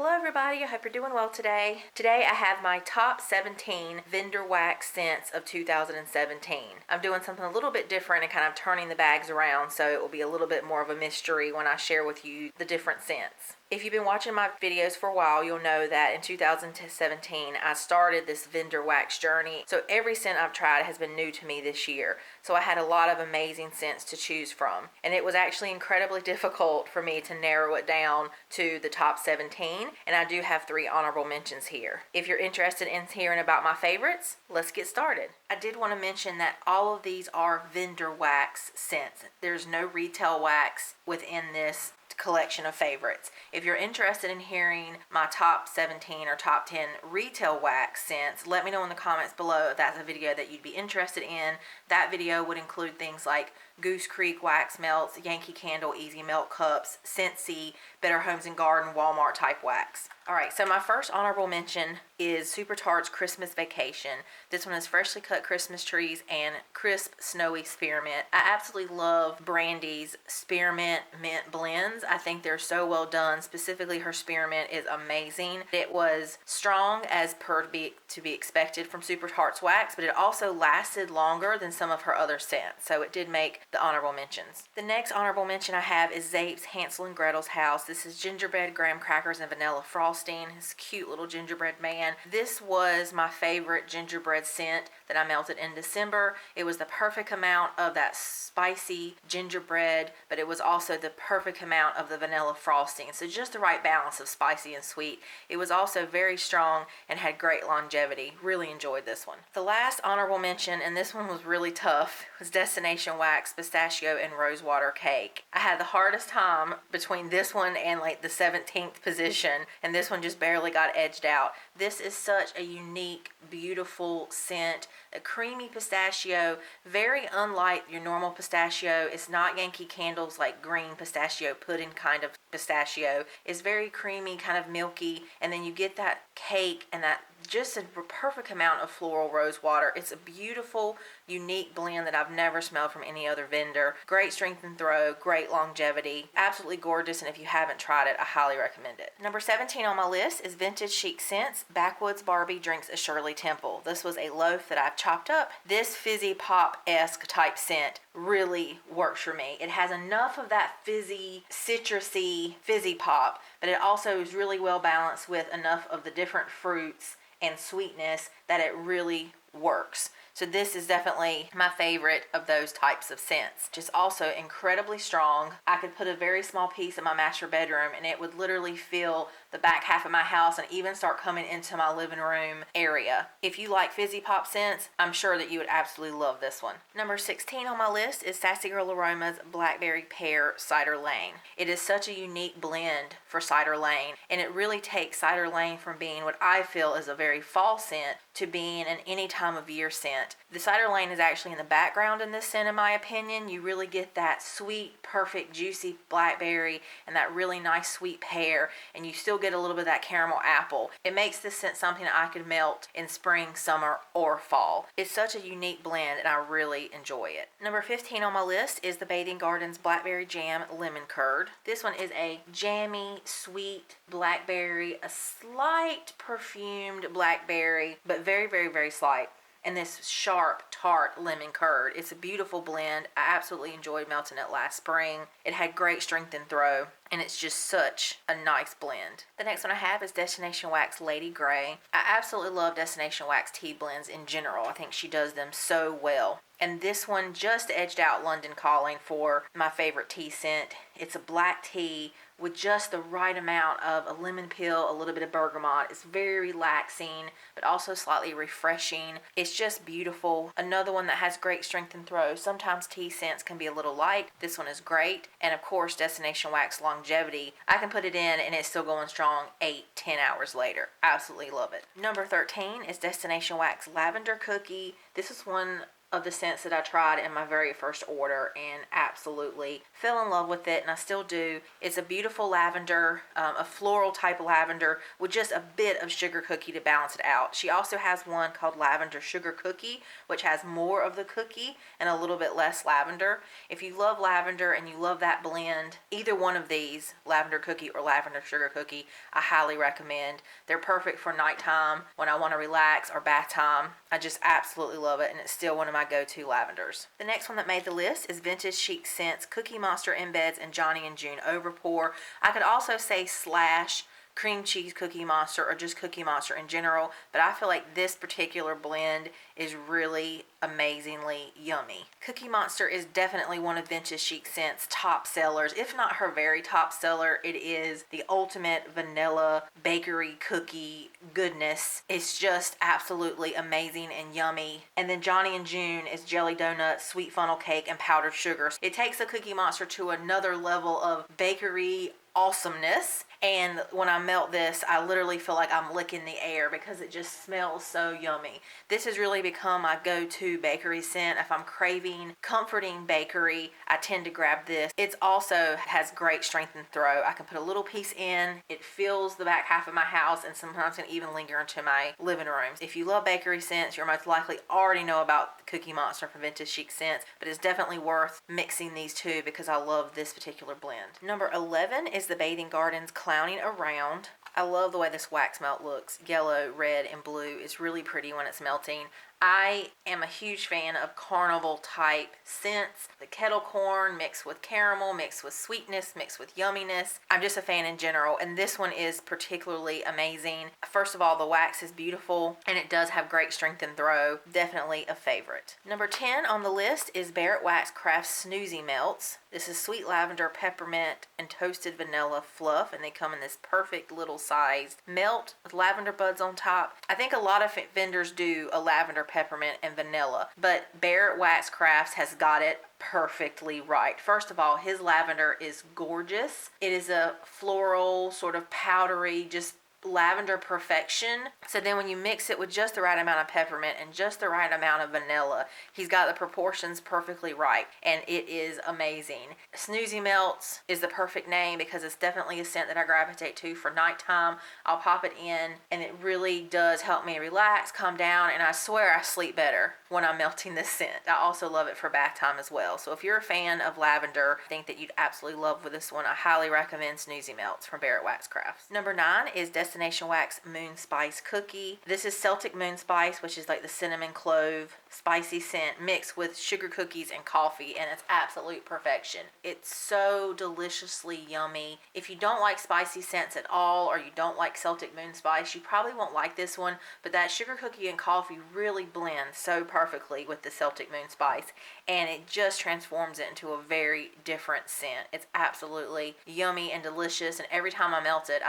Hello everybody, I hope you're doing well today. Today I have my top 17 vendor wax scents of 2017. I'm doing something a little bit different and kind of turning the bags around, so it will be a little bit more of a mystery when I share with you the different scents. If you've been watching my videos for a while, you'll know that in 2017 I started this vendor wax journey. So every scent I've tried has been new to me this year. So I had a lot of amazing scents to choose from. And it was actually incredibly difficult for me to narrow it down to the top 17. And I do have 3 honorable mentions here. If you're interested in hearing about my favorites, let's get started. I did want to mention that all of these are vendor wax scents. There's no retail wax within this collection of favorites. If you're interested in hearing my top 17 or top 10 retail wax scents, let me know in the comments below if that's a video that you'd be interested in. That video would include things like Goose Creek wax melts, Yankee Candle easy melt cups, Scentsy, Better Homes and Garden Walmart type wax. Alright, so my first honorable mention is Super Tarts Christmas Vacation. This one is freshly cut Christmas trees and crisp snowy spearmint. I absolutely love Brandy's spearmint mint blends. I think they're so well done. Specifically, her spearmint is amazing. It was strong as per to be expected from Super Tarts wax, but it also lasted longer than some of her other scents, so it did make the honorable mentions. The next honorable mention I have is Zeep's Hansel and Gretel's House. This is gingerbread, graham crackers, and vanilla frosting. His cute little gingerbread man. This was my favorite gingerbread scent that I melted in December. It was the perfect amount of that spicy gingerbread, but it was also the perfect amount of the vanilla frosting. So just the right balance of spicy and sweet. It was also very strong and had great longevity. Really enjoyed this one. The last honorable mention, and this one was really tough, was Destination Wax Pistachio and RoseWater Cake. I had the hardest time between this one and like the 17th position, and this one just barely got edged out. This is such a unique, beautiful scent. A creamy pistachio, very unlike your normal pistachio. It's not Yankee Candle's like green pistachio pudding kind of pistachio. It's very creamy, kind of milky, and then you get that cake and that just a perfect amount of floral rose water. It's a beautiful, unique blend that I've never smelled from any other vendor. Great strength and throw, great longevity, absolutely gorgeous, and if you haven't tried it, I highly recommend it. Number 17 on my list is Vintage Chic Scents. Backwoods Barbie Drinks a Shirley Temple. This was a loaf that I've chopped up. This fizzy pop-esque type scent really works for me. It has enough of that fizzy, citrusy, fizzy pop, but it also is really well balanced with enough of the different fruits and sweetness that it really works. So this is definitely my favorite of those types of scents. Just also incredibly strong. I could put a very small piece in my master bedroom and it would literally fill the back half of my house and even start coming into my living room area. If you like fizzy pop scents, I'm sure that you would absolutely love this one. Number 16 on my list is Sassy Girl Aroma's Blackberry Pear Cider Lane. It is such a unique blend for Cider Lane, and it really takes Cider Lane from being what I feel is a very fall scent to being an any time of year scent. The Cider Lane is actually in the background in this scent, in my opinion. You really get that sweet, perfect, juicy blackberry and that really nice sweet pear, and you still get a little bit of that caramel apple. It makes this scent something that I could melt in spring, summer, or fall. It's such a unique blend and I really enjoy it. Number 15 on my list is the Bathing Gardens Blackberry Jam Lemon Curd. This one is a jammy, sweet blackberry, a slight perfumed blackberry, but very, very, very slight. And this sharp, tart lemon curd. It's a beautiful blend. I absolutely enjoyed melting it last spring. It had great strength and throw, and it's just such a nice blend. The next one I have is Destination Wax Lady Grey. I absolutely love Destination Wax tea blends in general. I think she does them so well. And this one just edged out London Calling for my favorite tea scent. It's a black tea with just the right amount of a lemon peel, a little bit of bergamot. It's very relaxing, but also slightly refreshing. It's just beautiful. Another one that has great strength and throw. Sometimes tea scents can be a little light. This one is great. And of course, Destination Wax longevity. I can put it in and it's still going strong 8-10 hours later. Absolutely love it. Number 13 is Destination Wax Lavender Cookie. This is one of the scents that I tried in my very first order and absolutely fell in love with it, and I still do. It's a beautiful lavender, a floral type of lavender with just a bit of sugar cookie to balance it out. She also has one called Lavender Sugar Cookie, which has more of the cookie and a little bit less lavender. If you love lavender and you love that blend, either one of these, Lavender Cookie or Lavender Sugar Cookie, I highly recommend. They're perfect for nighttime when I want to relax or bath time. I just absolutely love it, and it's still one of my go-to lavenders. The next one that made the list is Vintage Chic Scents Cookie Monster Embeds and Johnny and June Overpour. I could also say slash cream cheese Cookie Monster or just Cookie Monster in general, but I feel like this particular blend is really amazingly yummy. Cookie Monster is definitely one of Vintage Chic Scents' top sellers. If not her very top seller, it is the ultimate vanilla bakery cookie goodness. It's just absolutely amazing and yummy. And then Johnny and June is jelly donuts, sweet funnel cake, and powdered sugar. It takes the Cookie Monster to another level of bakery awesomeness, and when I melt this, I literally feel like I'm licking the air because it just smells so yummy. This has really become my go-to bakery scent. If I'm craving comforting bakery, I tend to grab this. It also has great strength and throw. I can put a little piece in, it fills the back half of my house, and sometimes can even linger into my living rooms. If you love bakery scents, you're most likely already know about Cookie Monster from Vintage Chic Scents, but it's definitely worth mixing these two because I love this particular blend. Number 11 is the Bathing Gardens Clowning Around. I love the way this wax melt looks. Yellow, red, and blue. It's really pretty when it's melting. I am a huge fan of carnival type scents. The kettle corn mixed with caramel, mixed with sweetness, mixed with yumminess. I'm just a fan in general, and this one is particularly amazing. First of all, the wax is beautiful, and it does have great strength and throw. Definitely a favorite. Number 10 on the list is Barrett Wax Kraft Snoozy Melts. This is sweet lavender, peppermint, and toasted vanilla fluff, and they come in this perfect little sized melt with lavender buds on top. I think a lot of vendors do a lavender, peppermint, and vanilla, but Barrett Wax Crafts has got it perfectly right. First of all, his lavender is gorgeous. It is a floral, sort of powdery, just lavender perfection. So then when you mix it with just the right amount of peppermint and just the right amount of vanilla, he's got the proportions perfectly right, and it is amazing. Snoozy Melts is the perfect name because it's definitely a scent that I gravitate to for nighttime. I'll pop it in, and it really does help me relax, calm down, and I swear I sleep better when I'm melting this scent. I also love it for bath time as well. So if you're a fan of lavender, I think that you'd absolutely love with this one. I highly recommend Snoozy Melts from Barrett Wax Crafts. Number 9 is Destination Wax Moonspice Cookie. This is Celtic Moonspice, which is like the cinnamon clove spicy scent mixed with sugar cookies and coffee, and it's absolute perfection. It's so deliciously yummy. If you don't like spicy scents at all, or you don't like Celtic Moonspice, you probably won't like this one, but that sugar cookie and coffee really blend so perfectly with the Celtic Moonspice, and it just transforms it into a very different scent. It's absolutely yummy and delicious, and every time I melt it,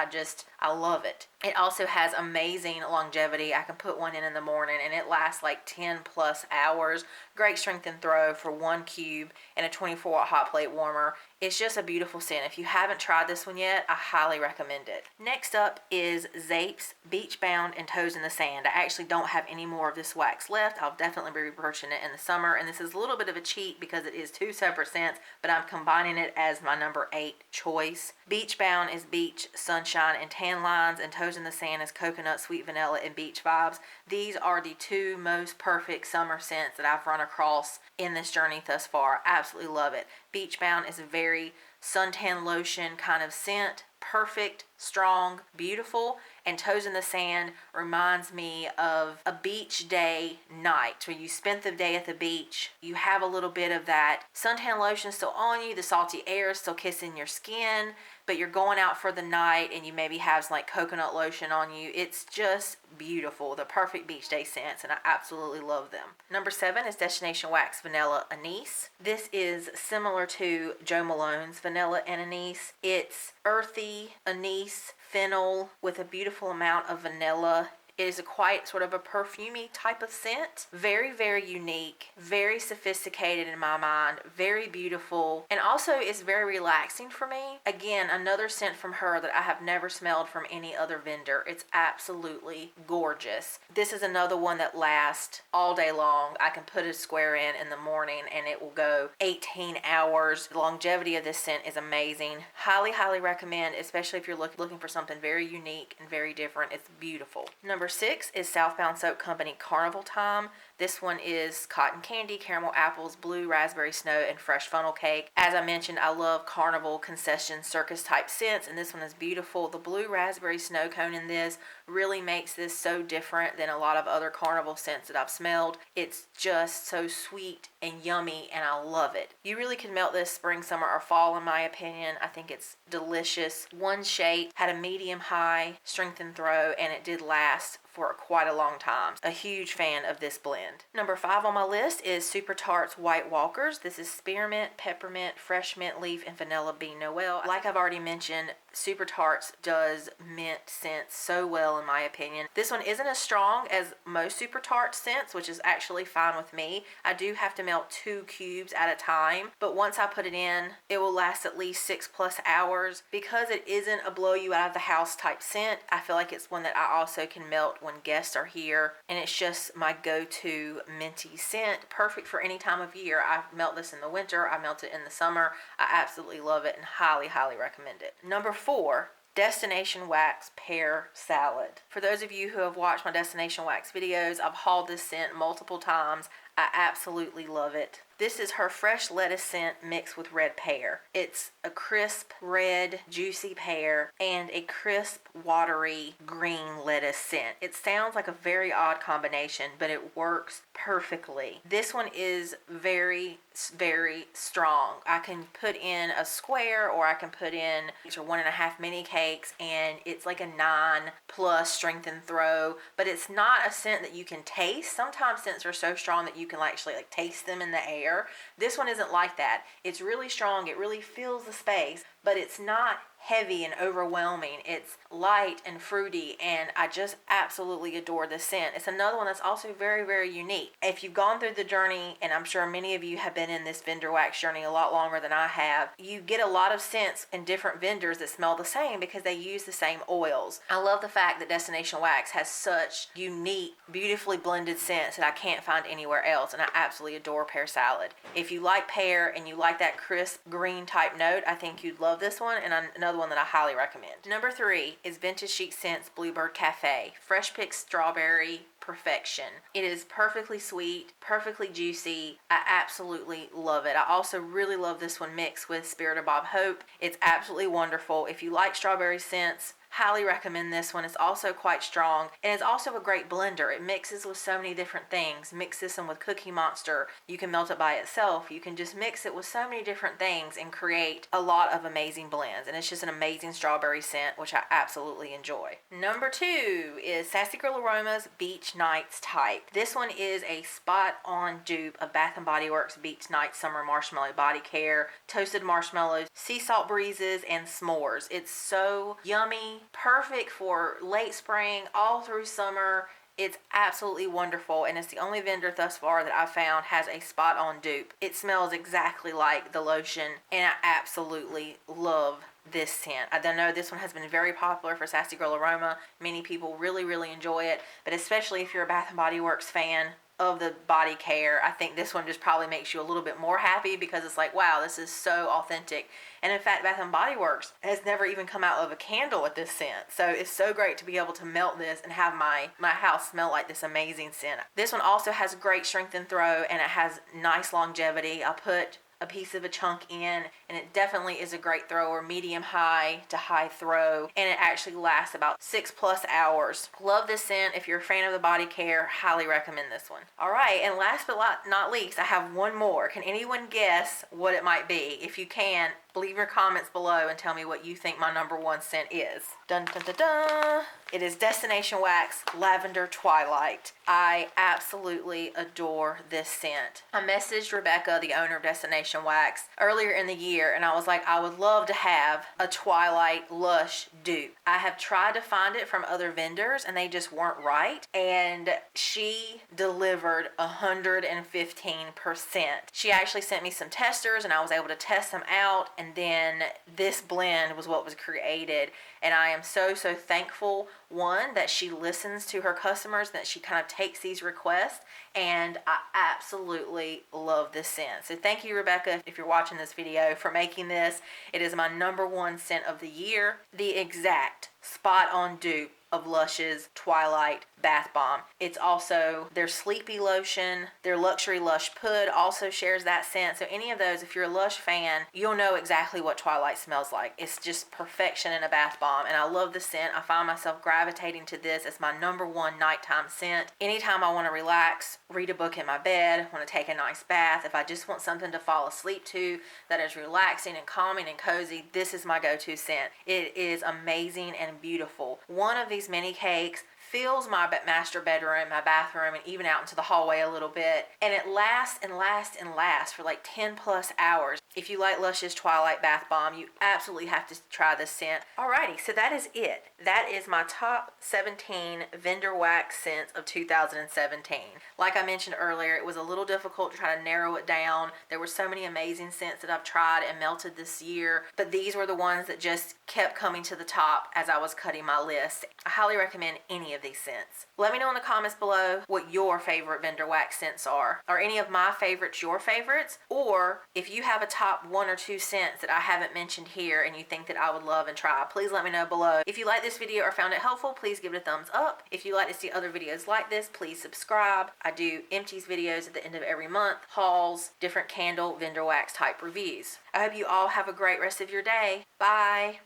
I love it. It also has amazing longevity. I can put one in the morning and it lasts like 10 plus hours. Great strength and throw for 1 cube and a 24-watt hot plate warmer. It's just a beautiful scent. If you haven't tried this one yet, I highly recommend it. Next up is Zeep's Beach Bound and Toes in the Sand. I actually don't have any more of this wax left. I'll definitely be repurchasing it in the summer, and this is a little bit of a cheat because it is 2 separate scents, but I'm combining it as my number 8 choice. Beach Bound is beach, sunshine, and tan lines, and Toes in the Sand is coconut, sweet vanilla, and beach vibes. These are the 2 most perfect summer scents that I've run across in this journey thus far. I absolutely love it. Beach Bound is a very suntan lotion kind of scent. Perfect, strong, beautiful. And Toes in the Sand reminds me of a beach day night where you spent the day at the beach. You have a little bit of that suntan lotion still on you, the salty air is still kissing your skin, but you're going out for the night and you maybe have some like coconut lotion on you. It's just beautiful. The perfect beach day scents, and I absolutely love them. Number 7 is Destination Wax Vanilla Anise. This is similar to Jo Malone's Vanilla and Anise. It's earthy anise, fennel with a beautiful amount of vanilla. It is a quite sort of a perfumey type of scent. Very, very unique, very sophisticated in my mind, very beautiful, and also is very relaxing for me. Again, another scent from her that I have never smelled from any other vendor. It's absolutely gorgeous. This is another one that lasts all day long. I can put a square in the morning and it will go 18 hours. The longevity of this scent is amazing. Highly, highly recommend, especially if you're looking for something very unique and very different. It's beautiful. Number 6 is Southbound Soap Company Carnival Time. This one is cotton candy, caramel apples, blue raspberry snow, and fresh funnel cake. As I mentioned, I love carnival concession circus type scents, and this one is beautiful. The blue raspberry snow cone in this really makes this so different than a lot of other carnival scents that I've smelled. It's just so sweet and yummy, and I love it. You really can melt this spring, summer, or fall in my opinion. I think it's delicious. One shade had a medium high strength and throw, and it did last for quite a long time. A huge fan of this blend. Number 5 on my list is Super Tarts White Walkers. This is spearmint, peppermint, fresh mint leaf, and vanilla bean Noel. Like I've already mentioned, Super Tarts does mint scents so well in my opinion. This one isn't as strong as most Super Tarts scents, which is actually fine with me. I do have to melt 2 cubes at a time, but once I put it in, it will last at least 6+ hours. Because it isn't a blow you out of the house type scent, I feel like it's one that I also can melt when guests are here, and it's just my go-to minty scent, perfect for any time of year. I melt this in the winter, I melt it in the summer. I absolutely love it and highly, highly recommend it. Number 4, Destination Wax Pear Salad. For those of you who have watched my Destination Wax videos, I've hauled this scent multiple times. I absolutely love it. This is her fresh lettuce scent mixed with red pear. It's a crisp, red, juicy pear and a crisp, watery, green lettuce scent. It sounds like a very odd combination, but it works perfectly. This one is very, very strong. I can put in a square or I can put in 1.5 mini cakes, and it's like a 9+ strength and throw, but it's not a scent that you can taste. Sometimes scents are so strong that you can actually taste them in the air. This one isn't like that. It's really strong. It really fills the space, but it's not heavy and overwhelming. It's light and fruity, and I just absolutely adore this scent. It's another one that's also very, very unique. If you've gone through the journey, and I'm sure many of you have been in this vendor wax journey a lot longer than I have, you get a lot of scents in different vendors that smell the same because they use the same oils. I love the fact that Destination Wax has such unique, beautifully blended scents that I can't find anywhere else, and I absolutely adore Pear Salad. If you like pear and you like that crisp green type note, I think you'd love this one, and another one that I highly recommend. Number 3 is Vintage Chic Scents Bluebird Cafe. Fresh picked strawberry perfection. It is perfectly sweet, perfectly juicy. I absolutely love it. I also really love this one mixed with Spirit of Bob Hope. It's absolutely wonderful. If you like strawberry scents, highly recommend this one. It's also quite strong, and it's also a great blender. It mixes with so many different things. Mix this in with Cookie Monster. You can melt it by itself. You can just mix it with so many different things and create a lot of amazing blends, and it's just an amazing strawberry scent, which I absolutely enjoy. Number 2 is Sassy Girl Aromas Beach Nights Type. This one is a spot-on dupe of Bath & Body Works Beach Night Summer Marshmallow Body Care, toasted marshmallows, sea salt breezes, and s'mores. It's so yummy, perfect for late spring, all through summer. It's absolutely wonderful, and it's the only vendor thus far that I've found has a spot-on dupe. It smells exactly like the lotion, and I absolutely love this scent. I don't know, this one has been very popular for Sassy Girl Aroma. Many people really, really enjoy it, but especially if you're a Bath & Body Works fan of the body care, I think this one just probably makes you a little bit more happy because it's like, wow, this is so authentic. And in fact, Bath & Body Works has never even come out of a candle with this scent. So it's so great to be able to melt this and have my house smell like this amazing scent. This one also has great strength and throw, and it has nice longevity. I put a piece of a chunk in, and it definitely is a great thrower, medium high to high throw, and it actually lasts about 6+ hours. Love this scent. If you're a fan of the body care, highly recommend this one. All right, and last but not least, I have one more. Can anyone guess what it might be? If you can, Leave your comments below and tell me what you think my number one scent is. Dun dun dun dun. It is Destination Wax Lavender Twilight. I absolutely adore this scent. I messaged Rebecca, the owner of Destination Wax, earlier in the year, and I was like, I would love to have a Twilight Lush dupe. I have tried to find it from other vendors and they just weren't right, and she delivered 115%. She actually sent me some testers and I was able to test them out, and then this blend was what was created. And I am so thankful, one, that she listens to her customers, that she kind of takes these requests, and I absolutely love this scent. So thank you, Rebecca, if you're watching this video, for making this. It is my number one scent of the year. The exact spot-on dupe of Lush's Twilight Bath Bomb. It's also their Sleepy Lotion. Their Luxury Lush Pud also shares that scent. So any of those, if you're a Lush fan, you'll know exactly what Twilight smells like. It's just perfection in a bath bomb, and I love the scent. I find myself gravitating to this as my number one nighttime scent. Anytime I want to relax, read a book in my bed, want to take a nice bath, if I just want something to fall asleep to that is relaxing and calming and cozy, this is my go-to scent. It is amazing and beautiful. One of these mini cakes fills my master bedroom, my bathroom, and even out into the hallway a little bit. And it lasts and lasts and lasts for like 10 plus hours. If you like Lush's Twilight Bath Bomb, you absolutely have to try this scent. Alrighty, so that is it. That is my top 17 vendor wax scents of 2017. Like I mentioned earlier, it was a little difficult to try to narrow it down. There were so many amazing scents that I've tried and melted this year, but these were the ones that just kept coming to the top as I was cutting my list. I highly recommend any of these scents. Let me know in the comments below what your favorite vendor wax scents are. Are any of my favorites your favorites? Or if you have a top 1 or 2 scents that I haven't mentioned here and you think that I would love and try, please let me know below. If you like this video or found it helpful, please give it a thumbs up. If you'd like to see other videos like this, please subscribe. I do empties videos at the end of every month, hauls, different candle vendor wax type reviews. I hope you all have a great rest of your day. Bye.